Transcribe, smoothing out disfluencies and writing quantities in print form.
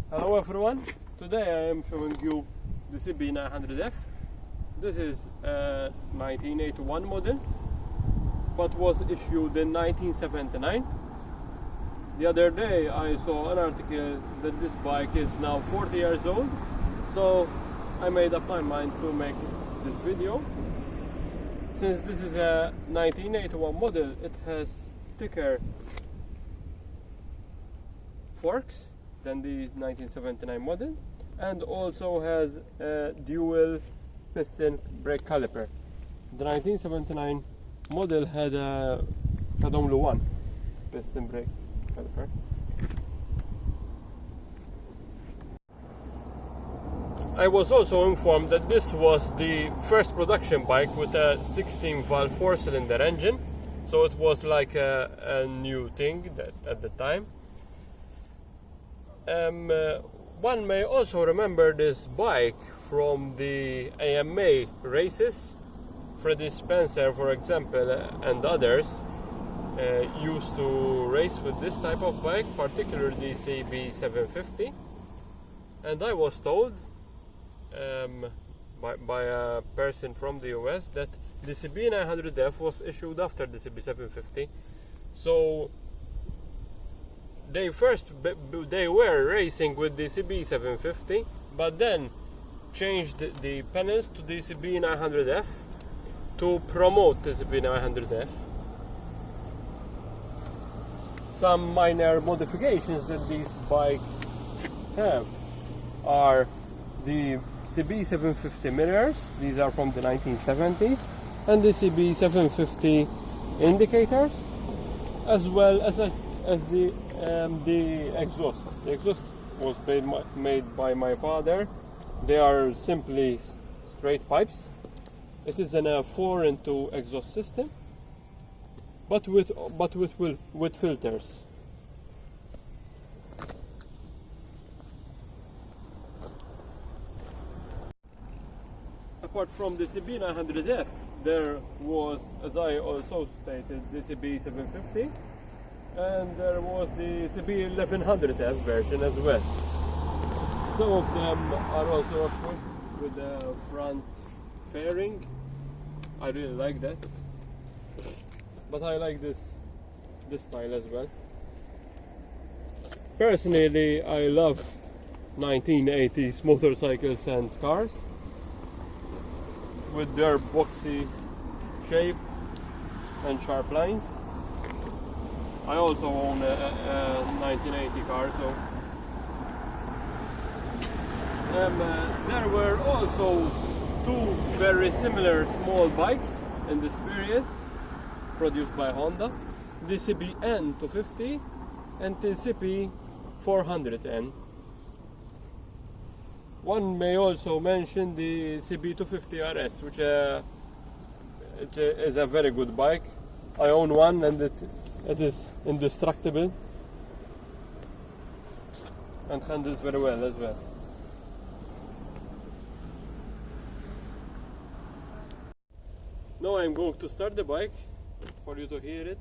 Hello everyone, today I am showing you the CB900F. This is a 1981 model but was issued in 1979. The other day I saw an article that this bike is now 40 years old, so I made up my mind to make this video. Since this is a 1981 model, it has thicker forks than the 1979 model, and also has a dual piston brake caliper. The 1979 model had only one piston brake caliper. I was also informed that this was the first production bike with a 16-valve 4-cylinder engine, so it was like a new thing at the time. One may also remember this bike from the AMA races. Freddie Spencer, for example, and others used to race with this type of bike, particularly CB750. And I was told by a person from the US that the CB900F was issued after the CB750. So they were racing with the CB750, but then changed the panels to the CB900F to promote the CB900F. Some minor modifications that these bikes have are the CB750 mirrors. These are from the 1970s, and the CB750 indicators, as well as the exhaust. The exhaust was made by my father. They are simply straight pipes. It is a 4-in-2 exhaust system, but with filters. Apart from the CB900F, there was, as I also stated, the CB750, and there was the CB1100F version as well. Some of them are also equipped with a front fairing. I really like that, but I like this style as well. Personally, I love 1980s motorcycles and cars with their boxy shape and sharp lines. I also own a 1980 car, so there were also two very similar small bikes in this period produced by Honda, the CBN250 and the CB400N. One may also mention the CB250 RS, which is a very good bike. I own one, and it is indestructible and handles very well as well. Now I'm going to start the bike for you to hear it.